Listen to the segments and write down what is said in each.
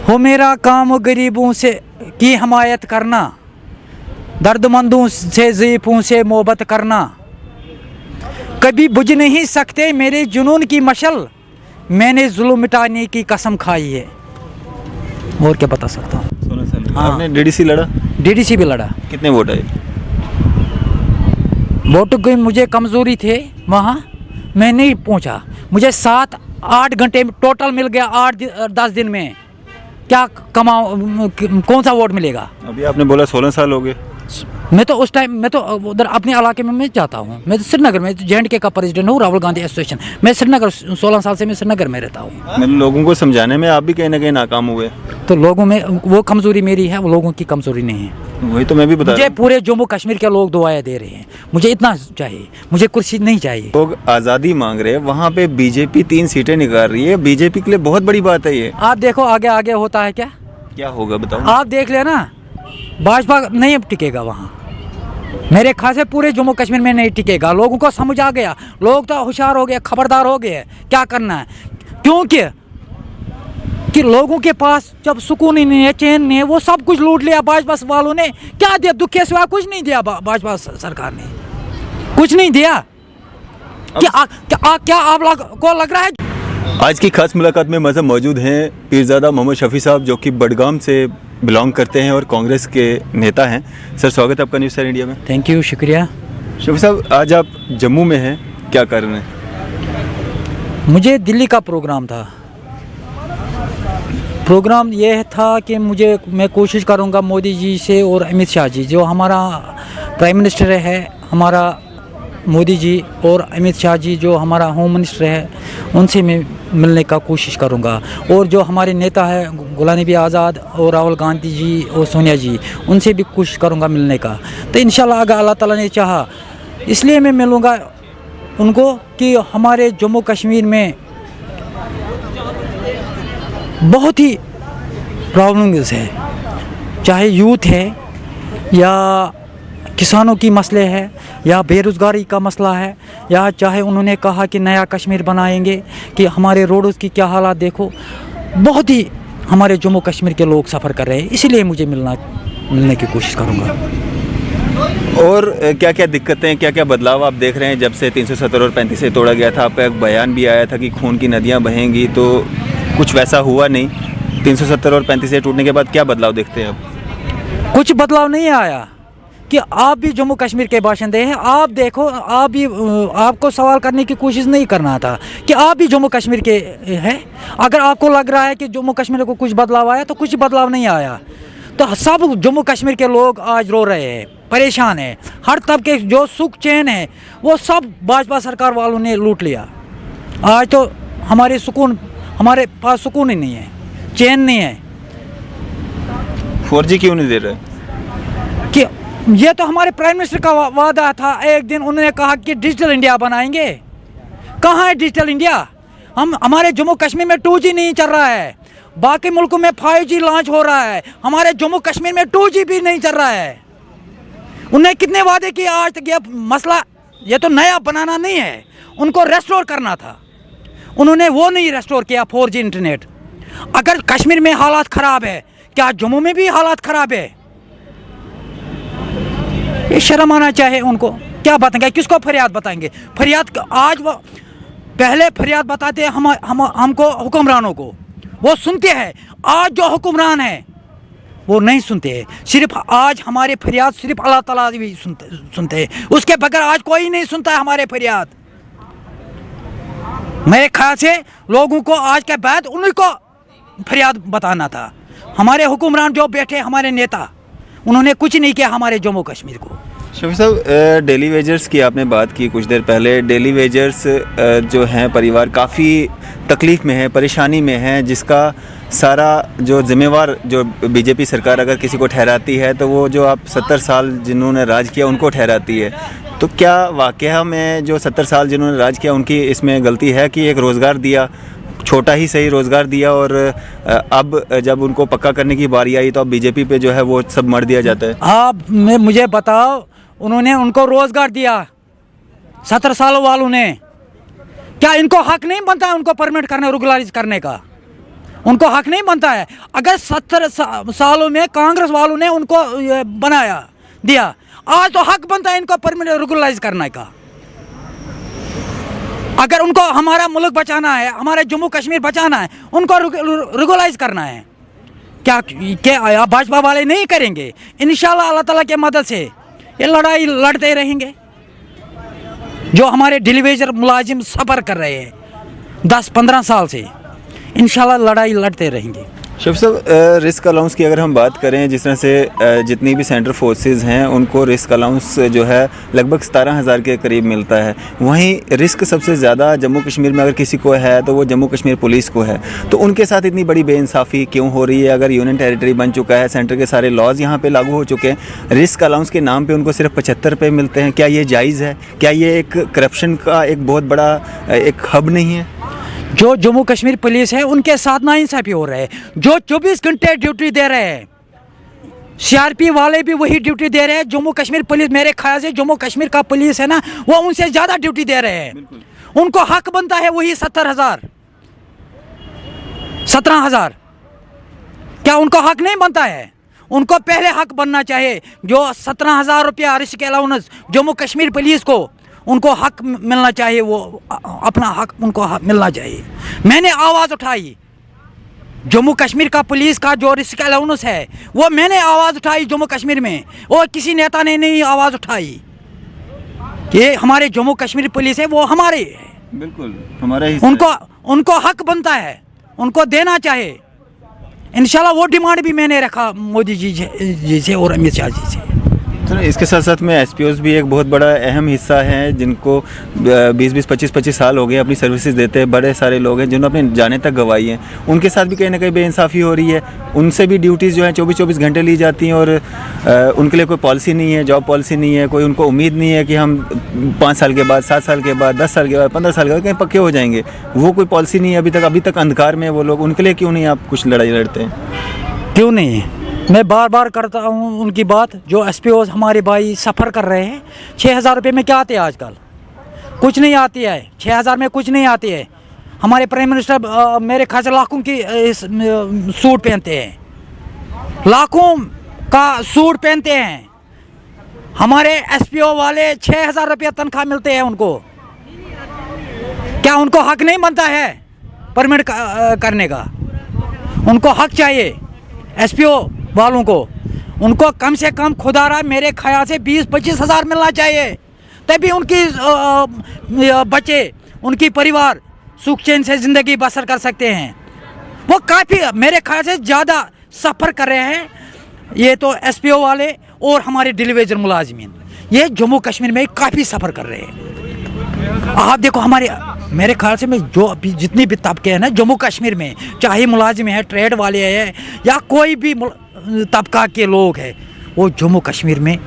हो मेरा काम गरीबों से की हमायत करना, दर्दमंदों से ज़ईफ़ों से मोहब्बत करना। कभी बुझ नहीं सकते मेरे जुनून की मशल, मैंने जुल्म मिटाने की कसम खाई है। और क्या बता सकता हूँ। 16 साल हाँ। आपने डीडीसी लड़ा? डीडीसी भी लड़ा। कितने वोट आए? वोट की मुझे कमज़ोरी थे वहाँ, मैं नहीं पहुँचा। मुझे 7-8 घंटे टोटल मिल गया, 8-10 दिन में क्या कमाओ, कौन सा वोट मिलेगा। अभी आपने बोला 16 साल हो गए। मैं तो उस टाइम मैं तो उधर अपने इलाके में मैं जाता हूँ। मैं तो श्रीनगर में JNK का प्रेसिडेंट हूँ, राहुल गांधी एसोसिएशन। मैं श्रीनगर 16 साल से मैं श्रीनगर में रहता हूँ। मतलब लोगों को समझाने में आप भी कहीं ना कहीं नाकाम हुए। तो लोगों में वो कमज़ोरी मेरी है, वो लोगों की कमज़ोरी नहीं है। वही तो मैं भी बता रहा मुझे हूँ। पूरे जम्मू कश्मीर के लोग दुआएं दे रहे हैं, मुझे इतना चाहिए, मुझे कुर्सी नहीं चाहिए। लोग आज़ादी मांग रहे हैं, वहाँ पे बीजेपी 3 सीटें निकाल रही है। बीजेपी के लिए बहुत बड़ी बात है ये। आप देखो आगे आगे होता है क्या। क्या होगा बताओ। आप देख लेना, भाजपा नहीं टिकेगा वहाँ। मेरे ख्याल से पूरे जम्मू कश्मीर में नहीं टिकेगा। लोगों को समझ आ गया, लोग तो होशियार हो गए, खबरदार हो गए क्या करना है। क्योंकि कि लोगों के पास जब सुकून ही नहीं है, चैन नहीं है, वो सब कुछ लूट लिया भाजपा वालों ने। क्या दिया? दुख के सिवा कुछ नहीं दिया भाजपा सरकार ने, कुछ नहीं दिया। क्या आप लोग को लग रहा है? आज की खास मुलाकात में मज़हब मौजूद हैं पीरज़ादा मोहम्मद शफ़ी साहब, जो कि बडगाम से बिलोंग करते हैं और कांग्रेस के नेता हैं। सर, स्वागत है आपका न्यूज़ 7 इंडिया में। थैंक यू, शुक्रिया। शफ़ी साहब, आज आप जम्मू में हैं, क्या कारण है? मुझे दिल्ली का प्रोग्राम था। प्रोग्राम ये था कि मैं कोशिश करूंगा मोदी जी से और अमित शाह जी, जो हमारा प्राइम मिनिस्टर है, हमारा मोदी जी, और अमित शाह जी जो हमारा होम मिनिस्टर है, उनसे मैं मिलने का कोशिश करूंगा। और जो हमारे नेता है गुलाम नबी आज़ाद और राहुल गांधी जी और सोनिया जी, उनसे भी कोशिश करूंगा मिलने का। तो इंशाल्लाह अगर अल्लाह ताला ने चाहा, इसलिए मैं मिलूँगा उनको कि हमारे जम्मू कश्मीर में बहुत ही प्रॉब्लम्स है, चाहे यूथ है या किसानों की मसले है या बेरोज़गारी का मसला है, या चाहे उन्होंने कहा कि नया कश्मीर बनाएंगे, कि हमारे रोडों की क्या हालात देखो। बहुत ही हमारे जम्मू कश्मीर के लोग सफ़र कर रहे हैं, इसीलिए मुझे मिलने की कोशिश करूँगा। और क्या क्या दिक्कतें, क्या क्या बदलाव आप देख रहे हैं जब से 370 और 35 से तोड़ा गया था? आपका एक बयान भी आया था कि खून की नदियाँ बहेंगी, तो कुछ वैसा हुआ नहीं। 370 और 35 से टूटने के बाद क्या बदलाव देखते हैं आप? कुछ बदलाव नहीं आया। कि आप भी जम्मू कश्मीर के बाशिंदे हैं, आप देखो, आप भी, आपको सवाल करने की कोशिश नहीं करना था कि आप भी जम्मू कश्मीर के हैं। अगर आपको लग रहा है कि जम्मू कश्मीर को कुछ बदलाव आया, तो कुछ बदलाव नहीं आया। तो सब जम्मू कश्मीर के लोग आज रो रहे हैं, परेशान हैं। हर तबके जो सुख चैन है वो सब भाजपा सरकार वालों ने लूट लिया। आज तो हमारे पास सुकून ही नहीं है, चैन नहीं है। 4G क्यों नहीं दे रहे? कि ये तो हमारे प्राइम मिनिस्टर का वादा था। एक दिन उन्होंने कहा कि डिजिटल इंडिया बनाएंगे। कहाँ है डिजिटल इंडिया? हमारे जम्मू कश्मीर में 2G नहीं चल रहा है। बाकी मुल्कों में 5G लॉन्च हो रहा है, हमारे जम्मू कश्मीर में 2G भी नहीं चल रहा है। उन्हें कितने वादे किए आज तक? ये मसला, ये तो नया बनाना नहीं है, उनको रेस्टोर करना था। उन्होंने वो नहीं रेस्टोर किया 4G इंटरनेट। अगर कश्मीर में हालात ख़राब है, क्या जम्मू में भी हालात ख़राब है? ये शर्म आना चाहिए उनको। क्या बताएंगे, किसको फरियाद बताएंगे? फरियाद आज वो पहले फरियाद बताते हैं हमको हुक्मरानों को, वो सुनते हैं। आज जो हुक्मरान है वो नहीं सुनते हैं। सिर्फ आज हमारे फरियाद सिर्फ अल्लाह ताला भी सुनते हैं, उसके बगैर आज कोई नहीं सुनता है हमारे फरियाद। मेरे ख्याल से लोगों को आज के बाद उन्हीं को फरियाद बताना था। हमारे हुक्मरान जो बैठे, हमारे नेता, उन्होंने कुछ नहीं किया हमारे जम्मू कश्मीर को। शफी साहब, डेली वेजर्स की आपने बात की कुछ देर पहले। डेली वेजर्स जो हैं परिवार काफ़ी तकलीफ़ में है, परेशानी में है, जिसका सारा जो जिम्मेवार जो बीजेपी सरकार अगर किसी को ठहराती है तो वो जो आप 70 साल जिन्होंने राज किया उनको ठहराती है। तो क्या वाकया में जो 70 साल जिन्होंने राज किया उनकी इसमें गलती है कि एक रोज़गार दिया, छोटा ही सही रोज़गार दिया, और अब जब उनको पक्का करने की बारी आई तो अब बीजेपी पे जो है वो सब मर दिया जाता है? आप मुझे बताओ, उन्होंने उनको रोज़गार दिया 70 सालों वालों ने, क्या इनको हक नहीं बनता उनको परमिट करने, रेगुलराइज करने का? उनको हक नहीं बनता है। अगर 70 सालों में कांग्रेस वालों ने उनको बनाया दिया, आज तो हक बनता है इनको परमानेंट रेगुलराइज करने का। अगर उनको हमारा मुल्क बचाना है, हमारे जम्मू कश्मीर बचाना है, उनको रेगुलराइज करना है। क्या भाजपा वाले नहीं करेंगे? इंशाल्लाह अल्लाह ताला के मदद से ये लड़ाई लड़ते रहेंगे। जो हमारे डेलीवेजर मुलाजिम सफ़र कर रहे हैं 10-15 साल से, इंशाल्लाह लड़ाई लड़ते रहेंगे। शफीक साहब, रिस्क अलाउंस की अगर हम बात करें, जिस तरह से जितनी भी सेंट्रल फोर्सेस हैं उनको रिस्क अलाउंस जो है लगभग 17,000 के करीब मिलता है, वहीं रिस्क सबसे ज़्यादा जम्मू कश्मीर में अगर किसी को है तो वो जम्मू कश्मीर पुलिस को है। तो उनके साथ इतनी बड़ी बेइंसाफ़ी क्यों हो रही है? अगर यूनियन टेरिटरी बन चुका है, सेंटर के सारे लॉज यहाँ पर लागू हो चुके हैं, रिस्क अलाउंस के नाम पर उनको सिर्फ 75 रुपये मिलते हैं। क्या ये जायज़ है? क्या ये एक करप्शन का एक बहुत बड़ा एक हब नहीं है? जो जम्मू कश्मीर पुलिस है उनके साथ नाइंसाफ़ी हो रहा है। जो 24 घंटे ड्यूटी दे रहे हैं, सीआरपी वाले भी वही ड्यूटी दे रहे हैं। जम्मू कश्मीर पुलिस, मेरे ख्याल से जम्मू कश्मीर का पुलिस है ना, वो उनसे ज़्यादा ड्यूटी दे रहे हैं। उनको हक बनता है वही 17,000 17,000। क्या उनको हक नहीं बनता है? उनको पहले हक बनना चाहिए। जो 17,000 रुपया risk allowance Jammu Kashmir police को, उनको हक मिलना चाहिए। वो अपना हक उनको मिलना चाहिए। मैंने आवाज़ उठाई, जम्मू कश्मीर का पुलिस का जो रिस्क अलाउंस है वो मैंने आवाज़ उठाई जम्मू कश्मीर में, और किसी नेता ने नहीं आवाज़ उठाई। ये हमारे जम्मू कश्मीर पुलिस है, वो हमारे है, बिल्कुल हमारा ही। उनको हक बनता है, उनको देना चाहिए। इंशाल्लाह वो डिमांड भी मैंने रखा मोदी जी से और अमित शाह जी से। तो इसके साथ साथ में एसपीओज़ भी एक बहुत बड़ा अहम हिस्सा है, जिनको 20-20, 25-25 साल हो गए अपनी सर्विसेज देते हैं। बड़े सारे लोग हैं जिन्होंने अपनी जाने तक गंवाई हैं, उनके साथ भी कहीं ना कहीं बेइंसाफ़ी हो रही है। उनसे भी ड्यूटीज़ जो हैं 24-24 घंटे ली जाती हैं, और उनके लिए कोई पॉलिसी नहीं है, जॉब पॉलिसी नहीं है, कोई उनको उम्मीद नहीं है कि हम 5 साल के बाद, 7 साल के बाद, 10 साल के बाद, 15 साल के बाद कहीं पक्के हो जाएंगे। वो कोई पॉलिसी नहीं है अभी तक अंधकार में वो लोग। उनके लिए क्यों नहीं आप कुछ लड़ाई लड़ते हैं? क्यों नहीं? मैं बार बार करता हूँ उनकी बात। जो एसपीओ हमारे भाई सफ़र कर रहे हैं, 6,000 रुपये में क्या आते हैं आजकल? कुछ नहीं आती है। 6,000 में कुछ नहीं आती है। हमारे प्राइम मिनिस्टर मेरे ख्याल से लाखों की सूट पहनते हैं, लाखों का सूट पहनते हैं। हमारे एसपीओ वाले 6,000 रुपये तनख्वाह मिलते हैं उनको। क्या उनको हक नहीं बनता है परमिट करने का? उनको हक चाहिए एसपीओ वालों को। उनको कम से कम खुदारा मेरे ख्याल से 20-25 हज़ार मिलना चाहिए, तभी उनकी बच्चे, उनकी परिवार सुख चैन से ज़िंदगी बसर कर सकते हैं। वो काफ़ी मेरे ख्याल से ज़्यादा सफ़र कर रहे हैं ये तो एसपीओ वाले और हमारे डेलीवेजर मुलाजमीन। ये जम्मू कश्मीर में काफ़ी सफ़र कर रहे हैं। आप देखो हमारे, मेरे ख्याल से मैं जो अभी जितनी भी तबके हैं ना जम्मू कश्मीर में, चाहे मुलाजिम है, ट्रेड वाले हैं, या कोई भी तबका के लोग हैं, वो जम्मू कश्मीर में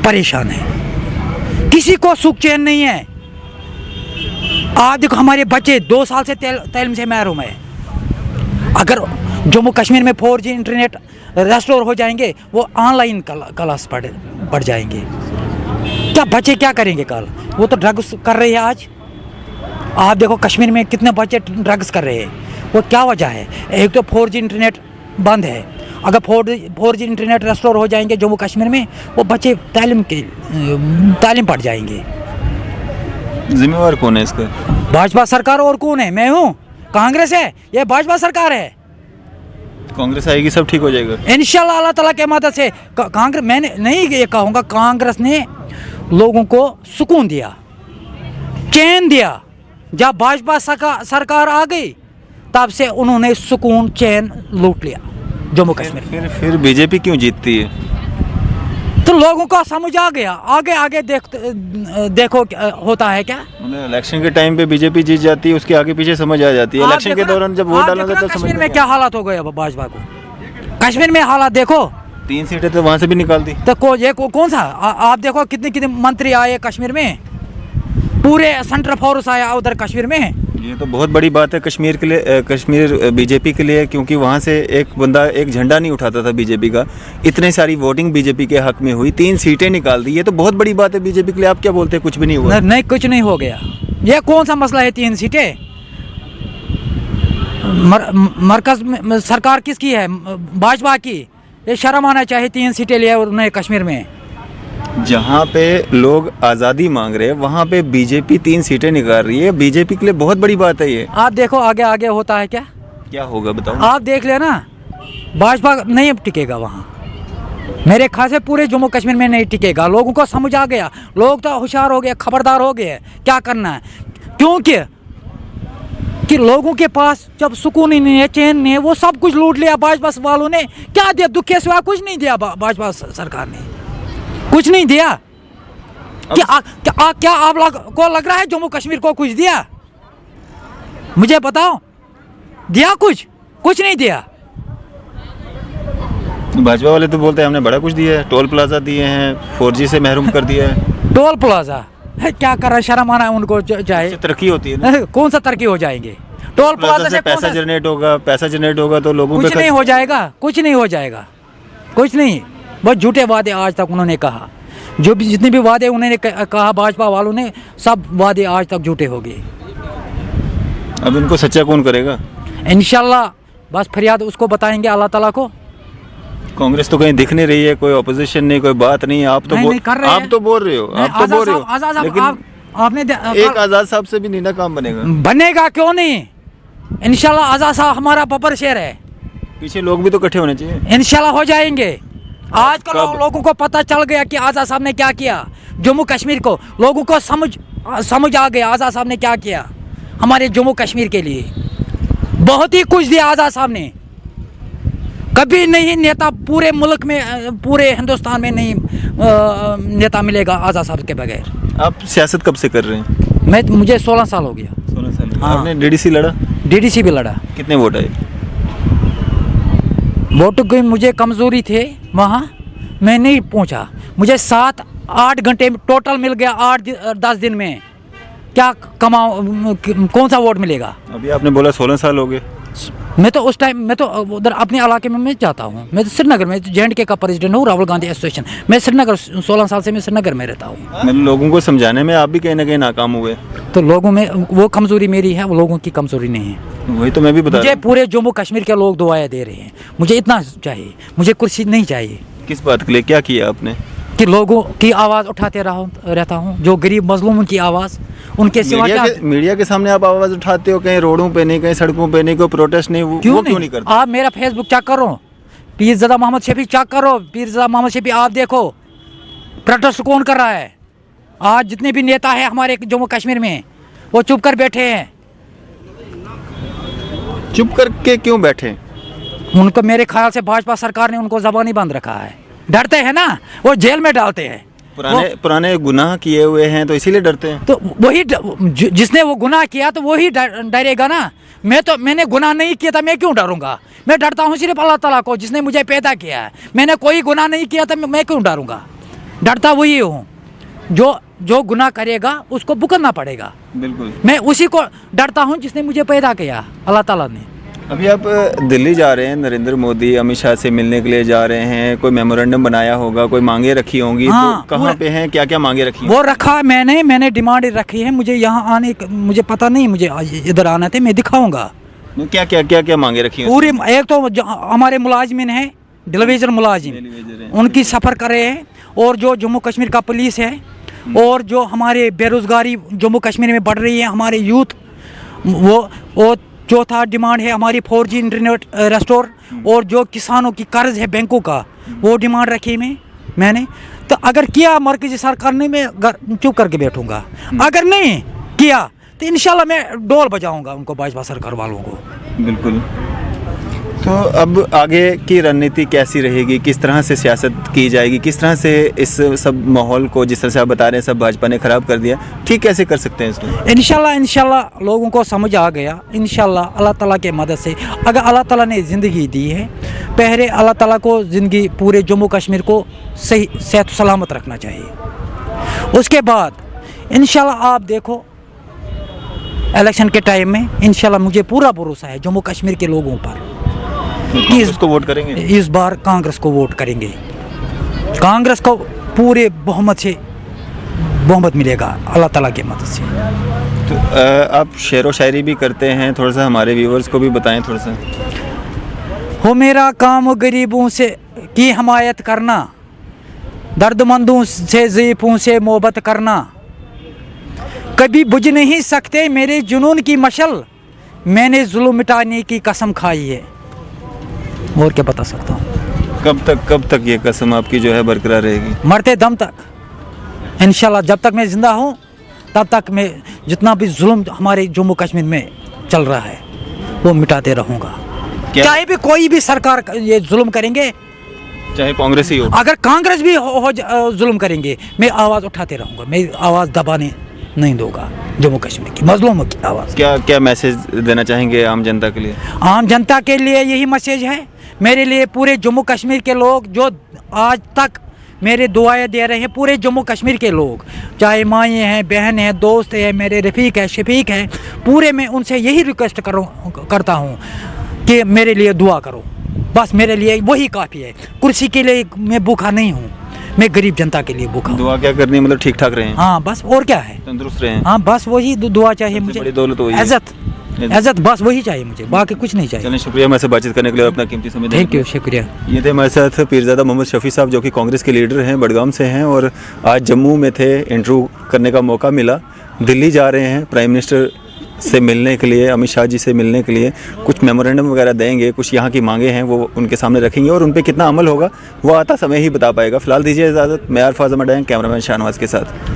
परेशान है। किसी को सुख चैन नहीं है। आज देखो हमारे बच्चे 2 साल से तालीम से महरूम है। अगर जम्मू कश्मीर में 4G इंटरनेट रेस्टोर हो जाएंगे, वो ऑनलाइन क्लास पढ़ जाएंगे। क्या बच्चे क्या करेंगे कल? वो तो ड्रग्स कर रहे हैं आज। आप देखो कश्मीर में कितने बच्चे ड्रग्स कर रहे हैं। वो क्या वजह है? एक तो 4G इंटरनेट बंद है। अगर 4G इंटरनेट रेस्टोर हो जाएंगे जम्मू कश्मीर में, वो बच्चे तालीम पढ़ जाएंगे। जिम्मेवार कौन है इसका? भाजपा सरकार। और कौन है? मैं हूँ। कांग्रेस है, ये भाजपा सरकार है। कांग्रेस आएगी सब ठीक हो जाएगा इंशाल्लाह अल्लाह ताला के मदद से। कांग्रेस, मैंने नहीं ये कहूँगा, कांग्रेस ने लोगों को सुकून दिया, चैन दिया। जब भाजपा सरकार आ गई तब से उन्होंने सुकून चैन लूट लिया जम्मू कश्मीर। फिर बीजेपी क्यों जीतती है? तो लोगों को समझ आ गया। आगे देखो होता है क्या। इलेक्शन के टाइम पे बीजेपी जीत जाती है, उसके आगे पीछे समझ आ जाती है। इलेक्शन के दौरान जब वोट डालना तो कश्मीर में क्या हालात हो गए अब भाजपा को। कश्मीर में हालात देखो, 3 सीटें तो वहाँ से भी निकाल दी। तो ये कौन सा आप देखो, कितने मंत्री आए कश्मीर में, पूरे सेंट्रल फोर्स आया उधर कश्मीर में। ये तो बहुत बड़ी बात है कश्मीर के लिए, कश्मीर बीजेपी के लिए, क्योंकि वहाँ से एक बंदा एक झंडा नहीं उठाता था बीजेपी का। इतने सारी वोटिंग बीजेपी के हक में हुई, 3 सीटें निकाल दी। ये तो बहुत बड़ी बात है बीजेपी के लिए। आप क्या बोलते हैं? कुछ भी नहीं हुआ? नहीं, कुछ नहीं हो गया। ये कौन सा मसला है 3 सीटें? मरकज में सरकार किसकी है? भाजपा की। ये शर्म आना चाहिए 3 सीटें लिया उन्होंने कश्मीर में। जहाँ पे लोग आज़ादी मांग रहे हैं वहाँ पे बीजेपी 3 सीटें निकाल रही है। बीजेपी के लिए बहुत बड़ी बात है ये। आप देखो आगे आगे होता है क्या? क्या होगा बताओ? आप देख लेना, भाजपा नहीं टिकेगा वहाँ। मेरे ख्याल से पूरे जम्मू कश्मीर में नहीं टिकेगा। लोगों को समझ आ गया, लोग तो होशियार हो गए, खबरदार हो गए क्या करना है। क्योंकि कि लोगों के पास जब सुकून ही नहीं है, चैन नहीं है, वो सब कुछ लूट लिया भाजपा वालों ने। क्या दिया? दुख के सिवा कुछ नहीं दिया भाजपा सरकार ने, कुछ नहीं दिया। क्या आप लोग को लग रहा है जम्मू कश्मीर को कुछ दिया? मुझे बताओ, दिया कुछ? कुछ नहीं दिया। भाजपा वाले तो बोलते हैं हमने बड़ा कुछ दिया है, टोल प्लाजा दिए हैं, 4G से महरूम कर दिया है। टोल प्लाजा क्या कर रहा है? शर्म आना है उनको चाहिए। तरक्की होती है ना। कौन सा तरक्की हो जाएंगे? टोल प्लाजा से पैसा जनरेट होगा, पैसा जनरेट होगा तो लोगों पे कुछ नहीं हो जाएगा, कुछ नहीं हो जाएगा, कुछ नहीं। बस झूठे वादे आज तक उन्होंने कहा। जो भी जितने भी वादे उन्होंने कहा भाजपा वालों ने, सब वादे आज तक झूठे हो गए। अब इनको सच्चा कौन करेगा? इंशाल्लाह बस फरियाद उसको बताएंगे, अल्लाह ताला को। कांग्रेस तो कहीं दिख नहीं रही है, कोई ऑपोजिशन नहीं, कोई बात नहीं। आप तो बोल रहे हो, आप तो बोल रहे हो, लेकिन आपने एक आजाद साहब से भी नहीं ना काम बनेगा। बनेगा क्यों नहीं? इंशाल्लाह आजाद साहब हमारा बब्बर शेर है। पीछे लोग भी तो इकट्ठे होने चाहिए। इंशाल्लाह हो जाएंगे। आजकल लोगों को पता चल गया कि आजाद साहब ने क्या किया जम्मू कश्मीर को। लोगों को समझ आ गया आजाद साहब ने क्या किया हमारे जम्मू कश्मीर के लिए। बहुत ही कुछ दिया आजाद साहब ने। कभी नहीं नेता पूरे मुल्क में, पूरे हिंदुस्तान में नहीं नेता मिलेगा आजाद साहब के बगैर। आप सियासत कब से कर रहे हैं? मुझे 16 साल हो गया। 16 साल। हाँ। आपने डीडीसी लड़ा? डीडीसी भी लड़ा। कितने वोट आए? वोट की मुझे कमजोरी थे वहाँ, मैं नहीं पहुँचा। मुझे 7-8 घंटे टोटल मिल गया 8-10 दिन में। क्या कमाओ, कौन सा वोट मिलेगा? अभी आपने बोला 16 साल हो गए। मैं तो उस टाइम मैं तो उधर अपने इलाके में मैं जाता हूँ। मैं तो श्रीनगर में JNK का प्रेसिडेंट हूँ, राहुल गांधी एसोसिएशन। मैं श्रीनगर 16 साल से मैं श्रीनगर में रहता हूँ। मतलब लोगों को समझाने में आप भी कहीं ना कहीं नाकाम हुए। तो लोगों में वो कमजोरी मेरी है, वो लोगों की कमजोरी नहीं है। वही तो मैं भी बता रहा मुझे पूरे जम्मू कश्मीर के लोग दुआएं दे रहे हैं। मुझे इतना चाहिए, मुझे कुर्सी नहीं चाहिए। किस बात के लिए? क्या किया आपने? कि लोगों की आवाज़ उठाते रहता हूँ, जो गरीब मजलूम की आवाज़, उनके सिवा क्या। मीडिया के सामने आप आवाज़ उठाते हो, कहीं रोडों पे नहीं, कहीं सड़कों पे नहीं, कोई प्रोटेस्ट नहीं, वो क्यों नहीं करते? आप मेरा फेसबुक चेक करो, पीरज़ादा मोहम्मद शफी चेक करो, पीरज़ादा मोहम्मद शफी आप देखो प्रोटेस्ट कौन कर रहा है। आज जितने भी नेता है हमारे जम्मू कश्मीर में, वो चुप कर बैठे हैं। चुप करके क्यों बैठे? उनको मेरे ख्याल से भाजपा सरकार ने उनको ज़बानी बंद रखा है। डरते हैं ना, वो जेल में डालते हैं। पुराने गुनाह किए हुए हैं तो इसीलिए डरते हैं। तो वही जिसने वो गुनाह किया तो वही डरेगा ना। मैंने गुनाह नहीं किया था, मैं क्यों डरूंगा? मैं डरता हूँ सिर्फ अल्लाह ताला को जिसने मुझे पैदा किया है। मैंने कोई गुनाह नहीं किया था, मैं क्यों डरूंगा? डरता वही हूँ जो गुनाह करेगा उसको भुगतना पड़ेगा। बिल्कुल। मैं उसी को डरता हूँ जिसने मुझे पैदा किया, अल्लाह ताला ने। अभी आप दिल्ली जा रहे हैं, नरेंद्र मोदी अमित शाह से मिलने के लिए जा रहे हैं। कोई मेमोरेंडम बनाया होगा, कोई मांगे रखी होंगी। हाँ, तो कहाँ पे हैं, क्या क्या मांगे रखी? वो रखा मैंने डिमांड रखी है। मुझे यहाँ आने, मुझे पता नहीं, मुझे इधर आना था, मैं दिखाऊंगा। क्या मांगे रखी? पूरी एक तो हमारे मुलाजिमिन है, टेलीविजन मुलाजिम, उनकी सफ़र कर रहे हैं। और जो जम्मू कश्मीर का पुलिस है, और जो हमारे बेरोज़गारी जम्मू कश्मीर में बढ़ रही है, हमारे यूथ, वो चौथा डिमांड है हमारी 4G इंटरनेट रेस्टोर। और जो किसानों की कर्ज है बैंकों का, वो डिमांड रखी मैंने। तो अगर किया मरकज़ी सरकार ने, मैं चुप करके बैठूंगा। अगर नहीं किया तो इंशाल्लाह मैं डोल बजाऊंगा उनको, भाजपा सरकार वालों को। बिल्कुल। तो अब आगे की रणनीति कैसी रहेगी? किस तरह से सियासत की जाएगी? किस तरह से इस सब माहौल को, जिस तरह से आप बता रहे हैं सब भाजपा ने ख़राब कर दिया, ठीक कैसे कर सकते हैं इसको? इंशाल्लाह लोगों को समझ आ गया। इंशाल्लाह अल्लाह ताला के मदद से, अगर अल्लाह ताला ने ज़िंदगी दी है, पहले अल्लाह ताला को ज़िंदगी पूरे जम्मू कश्मीर को सही सेहत सलामत रखना चाहिए। उसके बाद इंशाल्लाह आप देखो इलेक्शन के टाइम में इंशाल्लाह मुझे पूरा भरोसा है जम्मू कश्मीर के लोगों पर। कांग्रेस को वोट करेंगे? इस बार कांग्रेस को वोट करेंगे। कांग्रेस को पूरे बहुमत से बहुमत मिलेगा अल्लाह ताला की मदद से। तो आप शेर व शायरी भी करते हैं, थोड़ा सा हमारे व्यूवर्स को भी बताएं थोड़ा सा। हो मेरा काम गरीबों से की हमायत करना, दर्दमंदों से ज़ईफ़ों से मोहब्बत करना, कभी बुझ नहीं सकते मेरे जुनून की मशल, मैंने जुल्म मिटाने की कसम खाई है। और क्या बता सकता हूँ। कब तक ये कसम आपकी जो है बरकरार रहेगी? मरते दम तक इंशाल्लाह, जब तक मैं ज़िंदा हूँ तब तक मैं जितना भी जुल्म हमारे जम्मू कश्मीर में चल रहा है वो मिटाते रहूँगा। चाहे भी कोई भी सरकार ये जुल्म करेंगे, चाहे कांग्रेस ही हो, अगर कांग्रेस भी जुल्म करेंगे, मैं आवाज़ उठाते रहूँगा, मैं आवाज़ दबाने नहीं दूंगा जम्मू कश्मीर की मजलूमों की आवाज़। क्या मैसेज देना चाहेंगे आम जनता के लिए? आम जनता के लिए यही मैसेज है मेरे लिए, पूरे जम्मू कश्मीर के लोग जो आज तक मेरे दुआएं दे रहे हैं, पूरे जम्मू कश्मीर के लोग, चाहे माएँ हैं, बहन हैं, दोस्त हैं, मेरे रफ़ीक है, शफीक है, पूरे मैं उनसे यही रिक्वेस्ट करता हूँ कि मेरे लिए दुआ करो, बस मेरे लिए वही काफ़ी है। कुर्सी के लिए मैं भूखा नहीं हूँ, मैं गरीब जनता के लिए भूखा हूँ। दुआ क्या करनी है, मतलब ठीक ठाक रहें? हाँ बस, और क्या है, तंदुरुस्त रहें। हाँ बस वही दुआ चाहिए मुझे, बड़ी दौलत वही है। इज्जत बस वही चाहिए मुझे, बाकी कुछ नहीं चाहिए। चलिए, शुक्रिया मेरे से बातचीत करने के लिए और अपना कीमती समय देने थैंक यू, शुक्रिया। ये थे हमारे साथ पीरज़ादा मोहम्मद शफ़ी साहब, जो कि कांग्रेस के लीडर हैं, बडगाम से हैं और आज जम्मू में थे, इंटरव्यू करने का मौका मिला। दिल्ली जा रहे हैं प्राइम मिनिस्टर से मिलने के लिए, अमित शाह जी से मिलने के लिए, कुछ मेमोरेंडम वगैरह देंगे, कुछ यहाँ की मांगे हैं वो उनके सामने रखेंगे और उन पर कितना अमल होगा वो आता समय ही बता पाएगा। फ़िलहाल दीजिए इजाज़त। मैं अरफाज़ अहमद, कैमरामैन शाहनवाज़ के साथ।